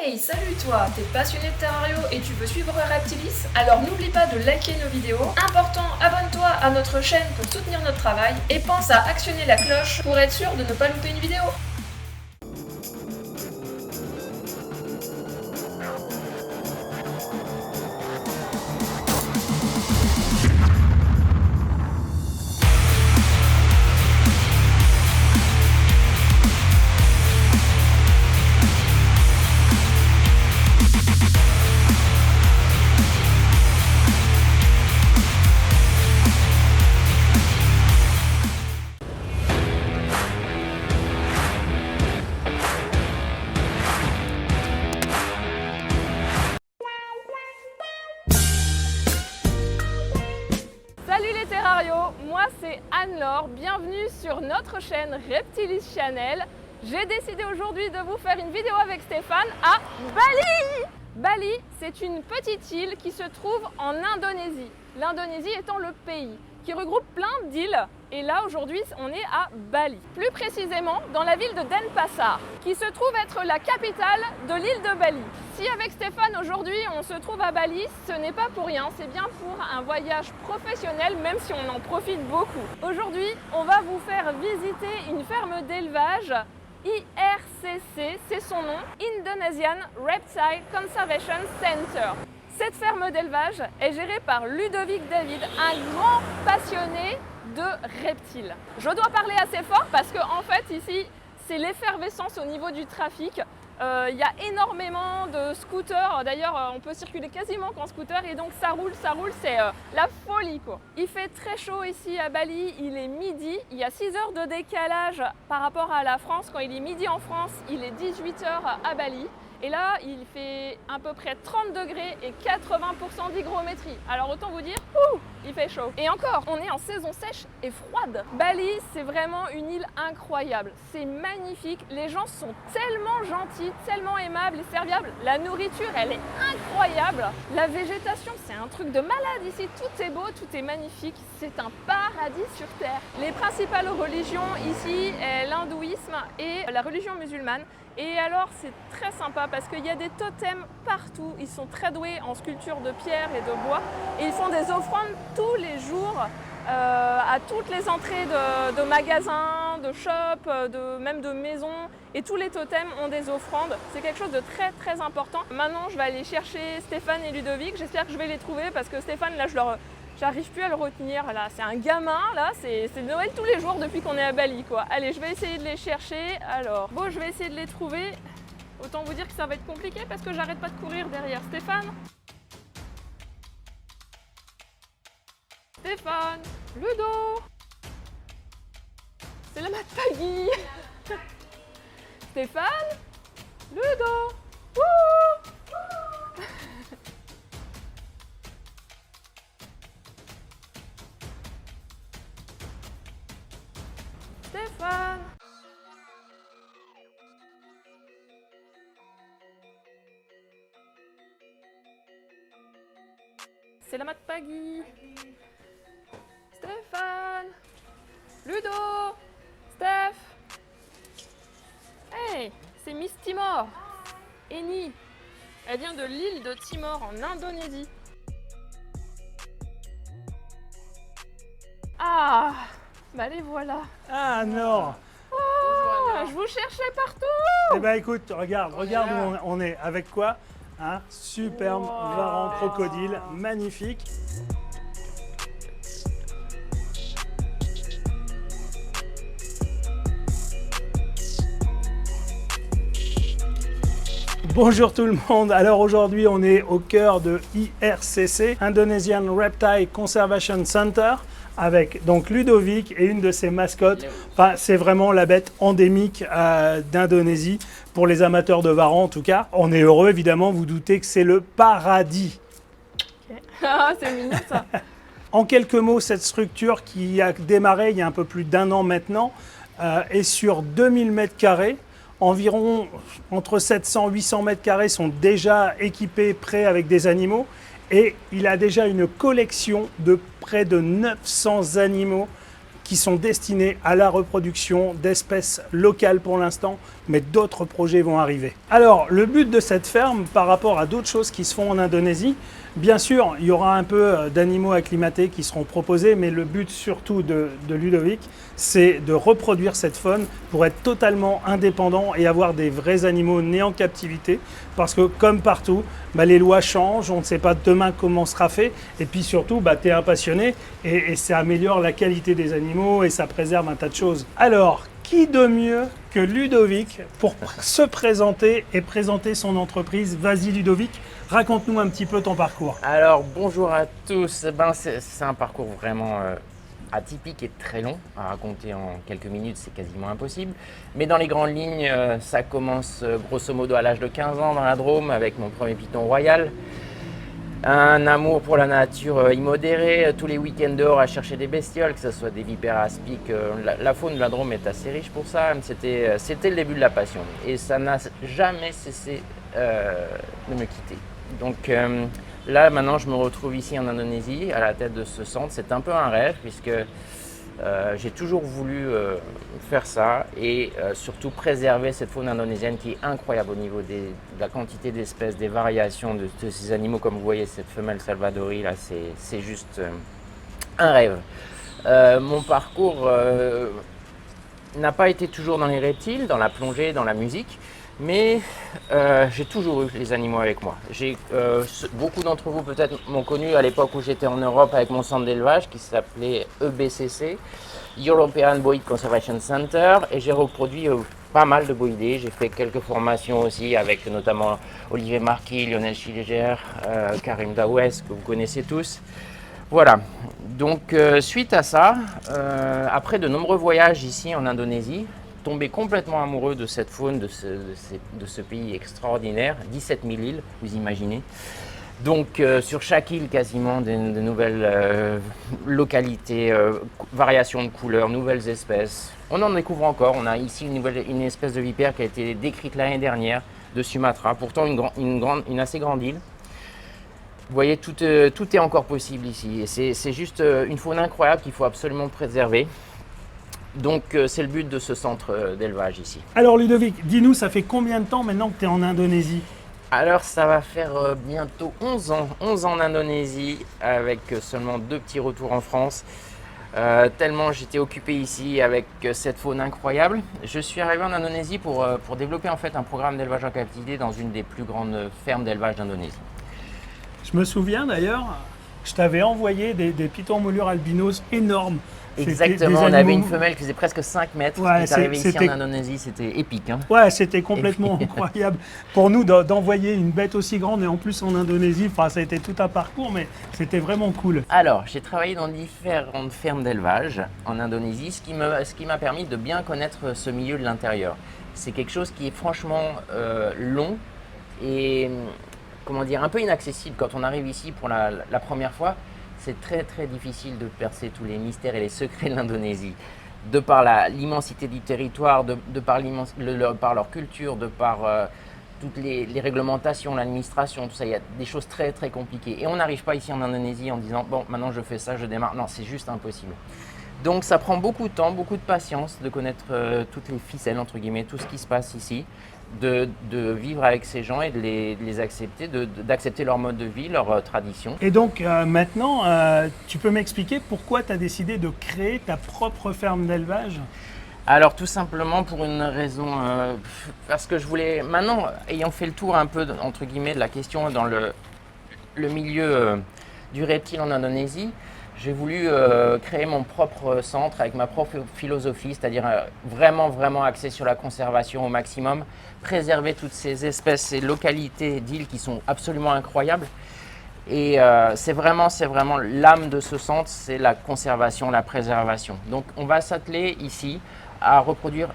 Hey, salut toi! T'es passionné de Terrario et tu veux suivre Reptilis? Alors n'oublie pas de liker nos vidéos. Important, abonne-toi à notre chaîne pour soutenir notre travail et pense à actionner la cloche pour être sûr de ne pas louper une vidéo. Salut les terrarios, moi c'est Anne-Laure, bienvenue sur notre chaîne Reptilis Channel. J'ai décidé aujourd'hui de vous faire une vidéo avec Stéphane à Bali. Bali, c'est une petite île qui se trouve en Indonésie. L'Indonésie étant le pays qui regroupe plein d'îles. Et là aujourd'hui on est à Bali. Plus précisément dans la ville de Denpasar, qui se trouve être la capitale de l'île de Bali. Si avec Stéphane aujourd'hui on se trouve à Bali, ce n'est pas pour rien, c'est bien pour un voyage professionnel, même si on en profite beaucoup. Aujourd'hui on va vous faire visiter une ferme d'élevage IRCC, c'est son nom, Indonesian Reptile Conservation Center. Cette ferme d'élevage est gérée par Ludovic David, un grand passionné de reptiles. Je dois parler assez fort parce qu'en fait ici c'est l'effervescence au niveau du trafic. Il y a énormément de scooters, d'ailleurs on peut circuler quasiment qu'en scooter et donc ça roule, c'est la folie quoi. Il fait très chaud ici à Bali, il est midi, il y a 6 heures de décalage par rapport à la France. Quand il est midi en France, il est 18 heures à Bali. Et là, il fait à peu près 30 degrés et 80% d'hygrométrie. Alors autant vous dire, il fait chaud. Et encore, on est en saison sèche et froide. Bali, c'est vraiment une île incroyable. C'est magnifique. Les gens sont tellement gentils, tellement aimables et serviables. La nourriture, elle est incroyable. La végétation, c'est un truc de malade ici. Tout est beau, tout est magnifique. C'est un paradis sur terre. Les principales religions ici, est l'hindouisme et la religion musulmane. Et alors c'est très sympa parce qu'il y a des totems partout, ils sont très doués en sculpture de pierre et de bois et ils font des offrandes tous les jours à toutes les entrées de magasins, de shops, même de maisons, et tous les totems ont des offrandes. C'est quelque chose de très très important. Maintenant je vais aller chercher Stéphane et Ludovic, j'espère que je vais les trouver parce que Stéphane là j'arrive plus à le retenir, là c'est un gamin, là c'est Noël tous les jours depuis qu'on est à Bali quoi. Allez, je vais essayer de les chercher. Alors, bon, je vais essayer de les trouver. Autant vous dire que ça va être compliqué parce que j'arrête pas de courir derrière. Stéphane, Ludo, c'est la mat Paggy. Stéphane, Ludo, wouh. Stéphane. C'est la mat Paggy. Stéphane. Ludo. Steph. Hey, c'est Miss Timor. Eni. Elle vient de l'île de Timor en Indonésie. Ah, bah les voilà. Ah non! Oh, je vous cherchais partout! Eh ben écoute, regarde où on est. Avec quoi? Un superbe varan crocodile, magnifique. Bonjour tout le monde, alors aujourd'hui on est au cœur de IRCC, Indonesian Reptile Conservation Center, avec donc Ludovic et une de ses mascottes. Enfin, c'est vraiment la bête endémique d'Indonésie, pour les amateurs de varans en tout cas. On est heureux évidemment, vous doutez que c'est le paradis. Ah, c'est mignon ça. En quelques mots, cette structure qui a démarré il y a un peu plus d'1 an maintenant est sur 2000 m². Environ entre 700 et 800 m² sont déjà équipés, prêts avec des animaux. Et il a déjà une collection de près de 900 animaux qui sont destinés à la reproduction d'espèces locales pour l'instant, mais d'autres projets vont arriver. Alors, le but de cette ferme par rapport à d'autres choses qui se font en Indonésie, bien sûr, il y aura un peu d'animaux acclimatés qui seront proposés, mais le but surtout de Ludovic, c'est de reproduire cette faune pour être totalement indépendant et avoir des vrais animaux nés en captivité. Parce que comme partout, les lois changent, on ne sait pas demain comment sera fait. Et puis surtout, tu es un passionné et ça améliore la qualité des animaux et ça préserve un tas de choses. Alors, qui de mieux que Ludovic pour se présenter et présenter son entreprise? Vas-y Ludovic, raconte-nous un petit peu ton parcours. Alors bonjour à tous, c'est un parcours vraiment atypique et très long à raconter en quelques minutes, c'est quasiment impossible. Mais dans les grandes lignes, ça commence grosso modo à l'âge de 15 ans dans la Drôme avec mon premier python royal. Un amour pour la nature immodéré, tous les week-ends dehors à chercher des bestioles, que ce soit des vipères aspics. La faune de la Drôme est assez riche pour ça, c'était le début de la passion. Et ça n'a jamais cessé de me quitter. Donc là, maintenant, je me retrouve ici en Indonésie, à la tête de ce centre. C'est un peu un rêve, puisque j'ai toujours voulu faire ça et surtout préserver cette faune indonésienne qui est incroyable au niveau de la quantité d'espèces, des variations de ces animaux. Comme vous voyez, cette femelle Salvadori, là, c'est juste un rêve. Mon parcours n'a pas été toujours dans les reptiles, dans la plongée, dans la musique. Mais j'ai toujours eu les animaux avec moi. Beaucoup d'entre vous peut-être m'ont connu à l'époque où j'étais en Europe avec mon centre d'élevage qui s'appelait EBCC, European Boid Conservation Center, et j'ai reproduit pas mal de boïdés. J'ai fait quelques formations aussi avec notamment Olivier Marquis, Lionel Schilleger, Karim Daouès, que vous connaissez tous. Voilà, donc suite à ça, après de nombreux voyages ici en Indonésie, tombé complètement amoureux de cette faune, de ce pays extraordinaire, 17 000 îles, vous imaginez. Donc sur chaque île quasiment de nouvelles localités, variations de couleurs, nouvelles espèces. On en découvre encore, on a ici une espèce de vipère qui a été décrite l'année dernière de Sumatra, pourtant une assez grande île. Vous voyez, tout est encore possible ici et c'est juste une faune incroyable qu'il faut absolument préserver. Donc c'est le but de ce centre d'élevage ici. Alors Ludovic, dis-nous, ça fait combien de temps maintenant que tu es en Indonésie? Alors ça va faire bientôt 11 ans en Indonésie avec seulement 2 petits retours en France. Tellement j'étais occupé ici avec cette faune incroyable. Je suis arrivé en Indonésie pour développer en fait un programme d'élevage en captivité dans une des plus grandes fermes d'élevage d'Indonésie. Je me souviens d'ailleurs, je t'avais envoyé des pythons moulures albinos énormes. Exactement, on avait une femelle qui faisait presque 5 mètres, qui est arrivée ici en Indonésie, c'était épique. Hein. Ouais, c'était complètement incroyable. Pour nous, d'envoyer une bête aussi grande et en plus en Indonésie, ça a été tout un parcours, mais c'était vraiment cool. Alors, j'ai travaillé dans différentes fermes d'élevage en Indonésie, ce qui m'a permis de bien connaître ce milieu de l'intérieur. C'est quelque chose qui est franchement long et comment dire, un peu inaccessible quand on arrive ici pour la première fois. C'est très très difficile de percer tous les mystères et les secrets de l'Indonésie. De par l'immensité du territoire, de par leur culture, de par toutes les réglementations, l'administration, tout ça, il y a des choses très très compliquées. Et on n'arrive pas ici en Indonésie en disant « bon, maintenant je fais ça, je démarre ». Non, c'est juste impossible. Donc ça prend beaucoup de temps, beaucoup de patience de connaître toutes les ficelles, entre guillemets, tout ce qui se passe ici. De vivre avec ces gens et de les accepter, d'accepter leur mode de vie, leur tradition. Et donc maintenant, tu peux m'expliquer pourquoi tu as décidé de créer ta propre ferme d'élevage? Alors tout simplement pour une raison, parce que je voulais, maintenant ayant fait le tour un peu entre guillemets de la question dans le milieu du reptile en Indonésie, j'ai voulu créer mon propre centre avec ma propre philosophie, c'est-à-dire vraiment axé sur la conservation au maximum, préserver toutes ces espèces et localités d'îles qui sont absolument incroyables. Et c'est vraiment l'âme de ce centre, c'est la conservation, la préservation. Donc on va s'atteler ici à reproduire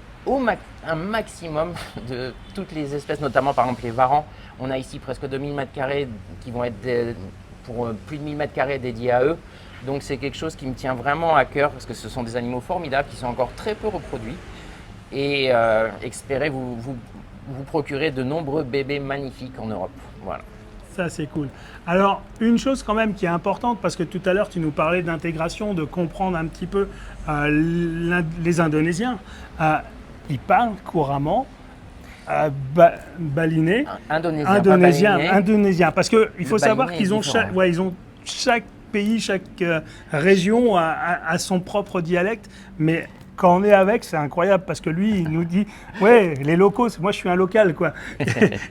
un maximum de toutes les espèces, notamment par exemple les varans. On a ici presque 2000 m² qui vont être pour plus de 1000 m² dédiés à eux. Donc c'est quelque chose qui me tient vraiment à cœur parce que ce sont des animaux formidables qui sont encore très peu reproduits et espérez vous procurer de nombreux bébés magnifiques en Europe. Voilà. Ça, c'est cool. Alors, une chose quand même qui est importante, parce que tout à l'heure, tu nous parlais d'intégration, de comprendre un petit peu les Indonésiens. Ils parlent couramment balinais, indonésien. Parce qu'il faut savoir qu'ils ont chaque pays, chaque région a son propre dialecte, mais quand on est avec, c'est incroyable parce que lui, il nous dit « Ouais, les locaux, moi je suis un local, quoi. »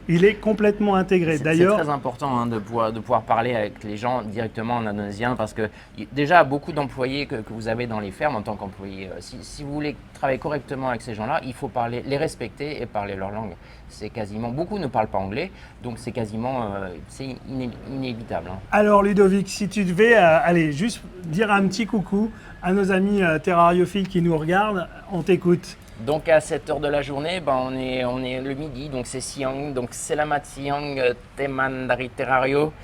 Il est complètement intégré. D'ailleurs, c'est très important de pouvoir parler avec les gens directement en indonésien parce que déjà, beaucoup d'employés que vous avez dans les fermes en tant qu'employés, si vous voulez travailler correctement avec ces gens-là, il faut les respecter et parler leur langue. C'est quasiment, beaucoup ne parlent pas anglais, donc c'est quasiment, c'est inévitable. Hein. Alors Ludovic, si tu devais aller juste dire un petit coucou à nos amis terrariophiles qui nous regardent, on t'écoute. Donc à cette heure de la journée, on est le midi, donc c'est siang, donc selamat siang teman dari Terrario.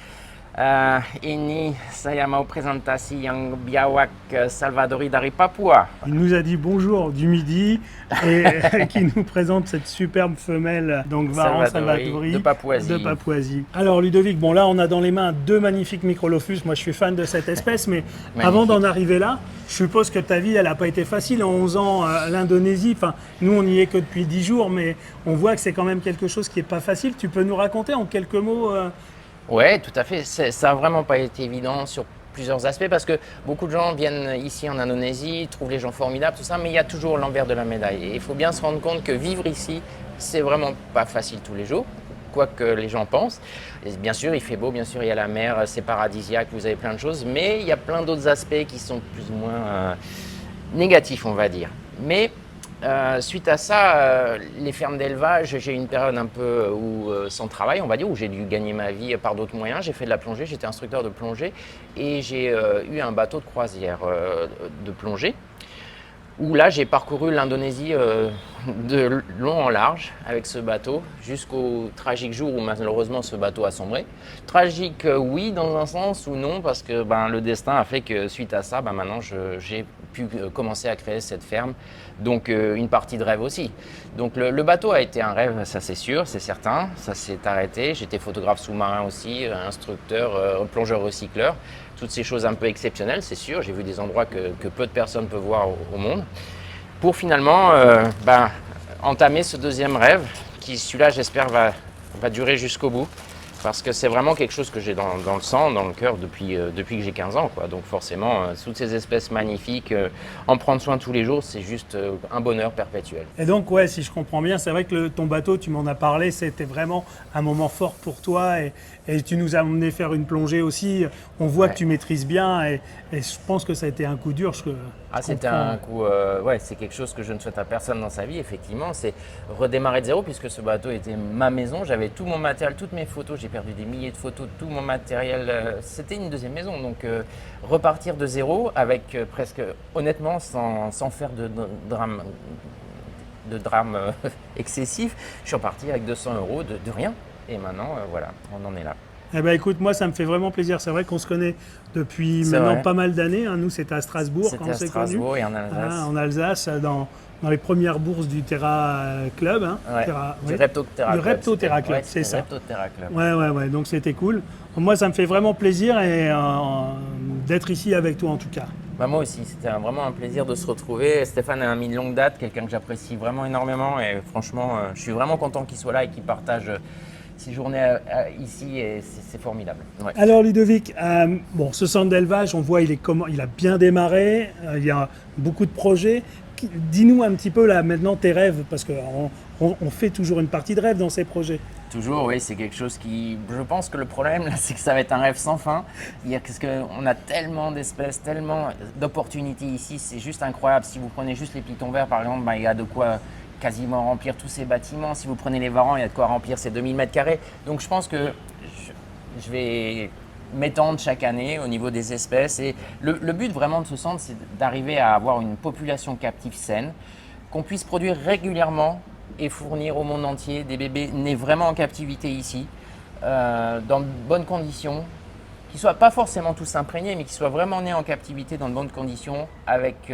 Ini saya mau presentasi yang biawak Salvadori dari Papua. Il nous a dit bonjour du midi et qui nous présente cette superbe femelle, donc Varan Salvadori de Papouasie. Alors Ludovic, bon là on a dans les mains 2 magnifiques Microlophus. Moi je suis fan de cette espèce, mais avant d'en arriver là, je suppose que ta vie elle n'a pas été facile en 11 ans l'Indonésie. Enfin, nous on n'y est que depuis 10 jours, mais on voit que c'est quand même quelque chose qui n'est pas facile. Tu peux nous raconter en quelques mots Oui, tout à fait. Ça n'a vraiment pas été évident sur plusieurs aspects parce que beaucoup de gens viennent ici en Indonésie, trouvent les gens formidables, tout ça, mais il y a toujours l'envers de la médaille. Et il faut bien se rendre compte que vivre ici, c'est vraiment pas facile tous les jours, quoi que les gens pensent. Et bien sûr, il fait beau, bien sûr, il y a la mer, c'est paradisiaque, vous avez plein de choses, mais il y a plein d'autres aspects qui sont plus ou moins négatifs, on va dire. Mais suite à ça, les fermes d'élevage, j'ai eu une période un peu sans travail, on va dire, où j'ai dû gagner ma vie par d'autres moyens. J'ai fait de la plongée, j'étais instructeur de plongée et j'ai eu un bateau de croisière de plongée où là j'ai parcouru l'Indonésie de long en large avec ce bateau jusqu'au tragique jour où malheureusement ce bateau a sombré. Tragique oui dans un sens ou non parce que le destin a fait que suite à ça maintenant j'ai pu commencer à créer cette ferme, donc une partie de rêve aussi. Donc le bateau a été un rêve, ça c'est sûr, c'est certain, ça s'est arrêté. J'étais photographe sous-marin aussi, instructeur, plongeur recycleur. Toutes ces choses un peu exceptionnelles, c'est sûr. J'ai vu des endroits que peu de personnes peuvent voir au monde. Pour finalement entamer ce deuxième rêve, qui celui-là j'espère va durer jusqu'au bout. Parce que c'est vraiment quelque chose que j'ai dans le sang, dans le cœur depuis que j'ai 15 ans. Quoi. Donc forcément, toutes ces espèces magnifiques, en prendre soin tous les jours, c'est juste un bonheur perpétuel. Et donc, ouais, si je comprends bien, c'est vrai que ton bateau, tu m'en as parlé, c'était vraiment un moment fort pour toi et tu nous as emmené faire une plongée aussi. On voit que tu maîtrises bien et je pense que ça a été un coup dur. C'était un coup, c'est quelque chose que je ne souhaite à personne dans sa vie, effectivement. C'est redémarrer de zéro puisque ce bateau était ma maison. J'avais tout mon matériel, toutes mes photos. J'ai perdu des milliers de photos, tout mon matériel. C'était une deuxième maison. Donc repartir de zéro avec presque, honnêtement, sans faire de drame excessif. Je suis reparti avec 200 € de rien. Et maintenant, voilà, on en est là. Eh ben, écoute, moi, ça me fait vraiment plaisir. C'est vrai qu'on se connaît depuis maintenant pas mal d'années. Nous, c'était à Strasbourg quand on s'est connus. C'était à Strasbourg et en Alsace. En Alsace, dans les premières bourses du Terra Club. Du Repto Terra Club. Repto Terra Club, c'est ça. Repto Terra Club. Ouais, donc c'était cool. Moi, ça me fait vraiment plaisir d'être ici avec toi, en tout cas. Moi aussi, c'était vraiment un plaisir de se retrouver. Stéphane est un ami de longue date, quelqu'un que j'apprécie vraiment énormément. Et franchement, je suis vraiment content qu'il soit là et qu'il partage ces journées ici et c'est formidable. Ouais. Alors Ludovic, ce centre d'élevage, on voit il a bien démarré, il y a beaucoup de projets. Dis-nous un petit peu là maintenant tes rêves, parce qu'on fait toujours une partie de rêve dans ces projets. Toujours, oui, c'est quelque chose qui... Je pense que le problème, là, c'est que ça va être un rêve sans fin. Parce qu'on a tellement d'espèces, tellement d'opportunités ici, c'est juste incroyable. Si vous prenez juste les pitons verts, par exemple, il y a de quoi quasiment remplir tous ces bâtiments. Si vous prenez les varans, il y a de quoi remplir ces 2000 m². Donc je pense que je vais m'étendre chaque année au niveau des espèces. Et le but vraiment de ce centre, c'est d'arriver à avoir une population captive saine, qu'on puisse produire régulièrement et fournir au monde entier des bébés nés vraiment en captivité ici, dans de bonnes conditions, qui ne soient pas forcément tous imprégnés, mais qui soient vraiment nés en captivité dans de bonnes conditions, avec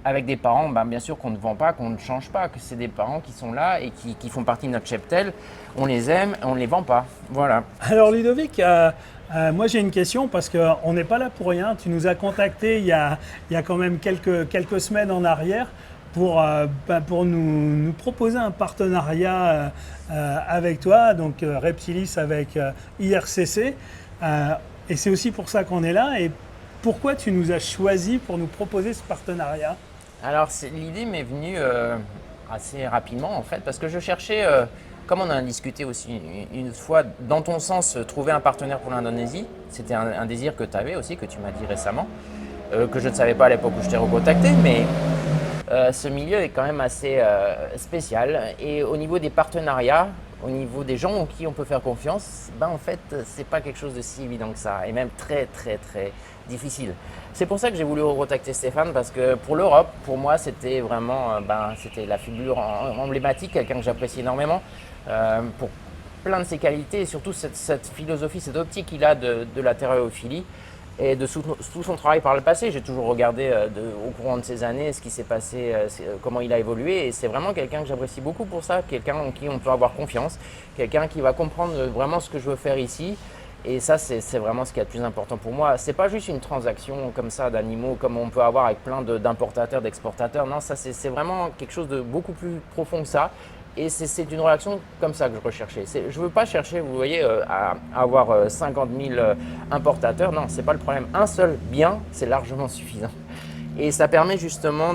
avec des parents, bien sûr qu'on ne vend pas, qu'on ne change pas, que c'est des parents qui sont là et qui font partie de notre cheptel. On les aime, on ne les vend pas. Voilà. Alors Ludovic, moi j'ai une question parce qu'on n'est pas là pour rien. Tu nous as contacté il y a quand même quelques semaines en arrière pour nous proposer un partenariat avec toi, donc Reptilis avec IRCC. Et c'est aussi pour ça qu'on est là. Et pourquoi tu nous as choisi pour nous proposer ce partenariat? Alors l'idée m'est venue assez rapidement en fait, parce que je cherchais, comme on en a discuté aussi une fois, dans ton sens, trouver un partenaire pour l'Indonésie. C'était un désir que tu avais aussi, que tu m'as dit récemment, que je ne savais pas à l'époque où je t'ai recontacté, mais ce milieu est quand même assez spécial. Et au niveau des partenariats, au niveau des gens en qui on peut faire confiance, en fait, c'est pas quelque chose de si évident que ça, et même très très très difficile. C'est pour ça que j'ai voulu recontacter Stéphane, parce que pour l'Europe, pour moi, c'était vraiment c'était la figure emblématique, quelqu'un que j'apprécie énormément pour plein de ses qualités et surtout cette philosophie, cette optique qu'il a de la terrariophilie et de tout son travail par le passé. J'ai toujours regardé au courant de ces années ce qui s'est passé, comment il a évolué, et c'est vraiment quelqu'un que j'apprécie beaucoup pour ça, quelqu'un en qui on peut avoir confiance, quelqu'un qui va comprendre vraiment ce que je veux faire ici. Et ça, c'est vraiment ce qui est le plus important pour moi. C'est pas juste une transaction comme ça d'animaux, comme on peut avoir avec plein d'importateurs, d'exportateurs. Non, ça c'est vraiment quelque chose de beaucoup plus profond que ça. Et c'est une relation comme ça que je recherchais. Je ne veux pas chercher, vous voyez, à avoir 50 000 importateurs. Non, ce n'est pas le problème. Un seul bien, c'est largement suffisant. Et ça permet justement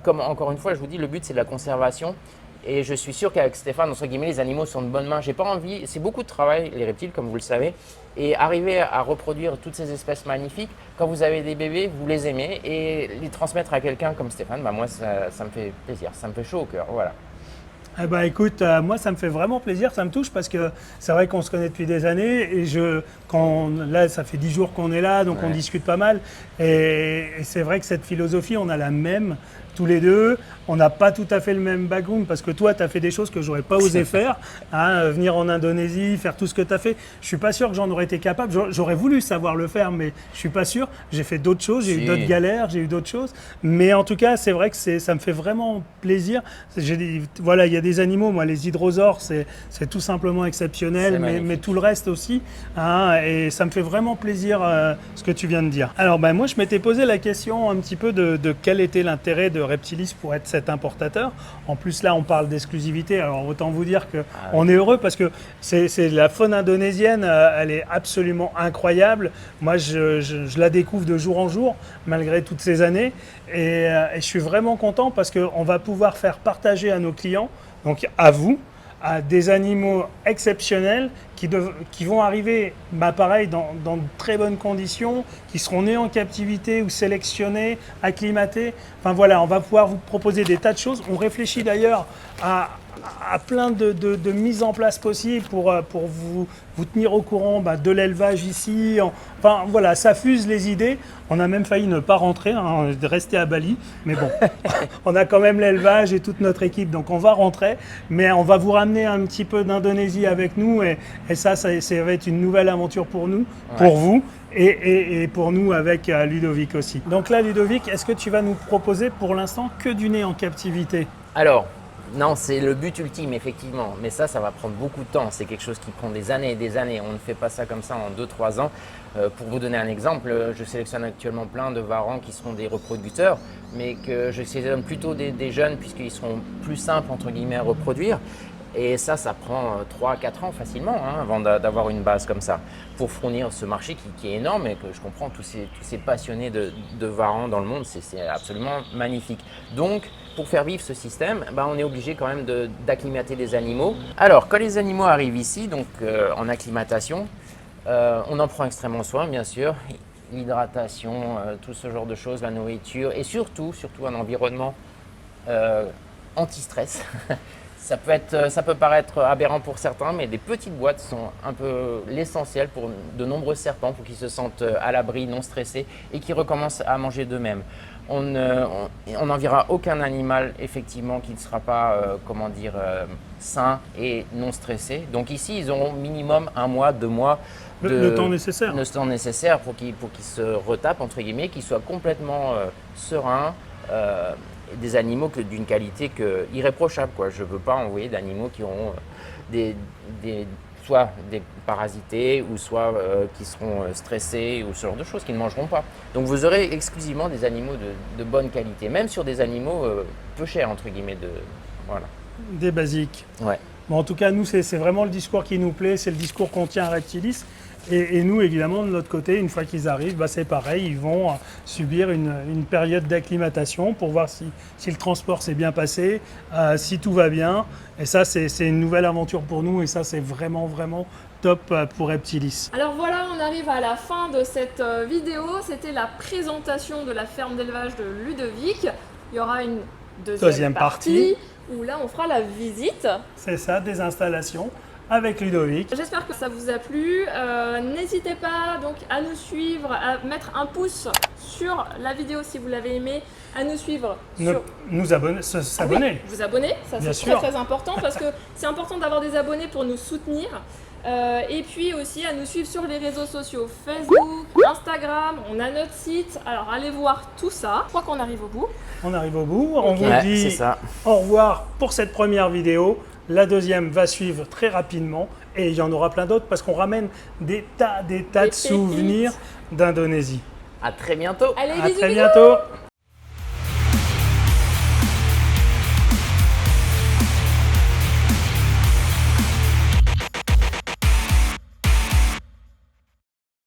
comme encore une fois, je vous dis, le but c'est de la conservation. Et je suis sûr qu'avec Stéphane, entre guillemets, les animaux sont de bonnes mains. J'ai pas envie, c'est beaucoup de travail, les reptiles, comme vous le savez. Et arriver à reproduire toutes ces espèces magnifiques, quand vous avez des bébés, vous les aimez. Et les transmettre à quelqu'un comme Stéphane, moi, ça me fait plaisir, ça me fait chaud au cœur. Voilà. Eh ben, écoute, moi ça me fait vraiment plaisir, ça me touche parce que c'est vrai qu'on se connaît depuis des années et là ça fait 10 jours qu'on est là, donc on discute pas mal et c'est vrai que cette philosophie, on a la même tous les deux. On n'a pas tout à fait le même background parce que toi, tu as fait des choses que j'aurais pas osé faire. Venir en Indonésie, faire tout ce que tu as fait. Je suis pas sûr que j'en aurais été capable. J'aurais voulu savoir le faire, mais je suis pas sûr. J'ai fait d'autres choses, j'ai eu d'autres galères, j'ai eu d'autres choses. Mais en tout cas, c'est vrai que ça me fait vraiment plaisir. Voilà, il y a des animaux, moi, les hydrosaures, c'est tout simplement exceptionnel, mais tout le reste aussi. Et ça me fait vraiment plaisir ce que tu viens de dire. Alors, moi, je m'étais posé la question un petit peu de quel était l'intérêt de Reptilis pour être cet importateur. En plus, là, on parle d'exclusivité. Alors, autant vous dire qu'on est heureux parce que c'est la faune indonésienne, elle est absolument incroyable. Moi, je la découvre de jour en jour, malgré toutes ces années. Et je suis vraiment content parce qu'on va pouvoir faire partager à nos clients, donc à vous, à des animaux exceptionnels qui vont arriver, pareil, dans de très bonnes conditions, qui seront nés en captivité ou sélectionnés, acclimatés. Enfin voilà, on va pouvoir vous proposer des tas de choses. On réfléchit d'ailleurs à plein de mises en place possibles pour vous tenir au courant de l'élevage ici. Enfin voilà, ça fuse les idées. On a même failli ne pas rentrer, de rester à Bali. Mais bon, on a quand même l'élevage et toute notre équipe, donc on va rentrer. Mais on va vous ramener un petit peu d'Indonésie avec nous et ça va être une nouvelle aventure pour nous, pour vous et pour nous avec Ludovic aussi. Donc là, Ludovic, est-ce que tu vas nous proposer pour l'instant que du nez en captivité? Alors, non, c'est le but ultime, effectivement. Mais ça va prendre beaucoup de temps. C'est quelque chose qui prend des années et des années. On ne fait pas ça comme ça en 2-3 ans. Pour vous donner un exemple, je sélectionne actuellement plein de varans qui seront des reproducteurs, mais que je sélectionne plutôt des jeunes puisqu'ils seront plus simples, entre guillemets, à reproduire. Et ça prend 3-4 ans facilement avant d'avoir une base comme ça pour fournir ce marché qui est énorme et que je comprends tous ces passionnés de varans dans le monde, c'est absolument magnifique. Donc, pour faire vivre ce système, on est obligé quand même d'acclimater les animaux. Alors, quand les animaux arrivent ici, donc en acclimatation, on en prend extrêmement soin, bien sûr. L'hydratation, tout ce genre de choses, la nourriture et surtout un environnement anti-stress. Ça peut paraître aberrant pour certains, mais des petites boîtes sont un peu l'essentiel pour de nombreux serpents pour qu'ils se sentent à l'abri, non stressés et qu'ils recommencent à manger d'eux-mêmes. On n'enverra aucun animal effectivement qui ne sera pas sain et non stressé. Donc ici, ils auront minimum 1 mois, 2 mois le temps nécessaire. Le temps nécessaire pour qu'ils se retapent, entre guillemets, qu'ils soient complètement sereins. des animaux d'une qualité irréprochable, quoi. Je ne veux pas envoyer d'animaux qui auront soit des parasités ou soit qui seront stressés ou ce genre de choses, qui ne mangeront pas. Donc vous aurez exclusivement des animaux de bonne qualité, même sur des animaux peu chers, entre guillemets. Voilà. Des basiques. Ouais. Bon, en tout cas, nous, c'est vraiment le discours qui nous plaît, c'est le discours qu'on tient à Reptilis. Et nous, évidemment, de notre côté, une fois qu'ils arrivent, bah, c'est pareil, ils vont subir une période d'acclimatation pour voir si le transport s'est bien passé, si tout va bien. Et ça, c'est une nouvelle aventure pour nous et ça, c'est vraiment, vraiment top pour Reptilis. Alors voilà, on arrive à la fin de cette vidéo. C'était la présentation de la ferme d'élevage de Ludovic. Il y aura une deuxième partie où là, on fera la visite. C'est ça, des installations avec Ludovic. J'espère que ça vous a plu. N'hésitez pas donc à nous suivre, à mettre un pouce sur la vidéo si vous l'avez aimé, à nous suivre sur... Nous abonner, s'abonner. Oui, vous abonner, ça Bien c'est sûr. très important parce que c'est important d'avoir des abonnés pour nous soutenir. Et puis aussi à nous suivre sur les réseaux sociaux Facebook, Instagram, on a notre site, alors allez voir tout ça. Je crois qu'on arrive au bout. On arrive au bout, on vous Ouais, dit c'est ça. au revoir pour cette première vidéo. La deuxième va suivre très rapidement et il y en aura plein d'autres parce qu'on ramène des tas de pépites. souvenirs d'Indonésie. À très bientôt. Allez, À bisous, très bisous. bientôt.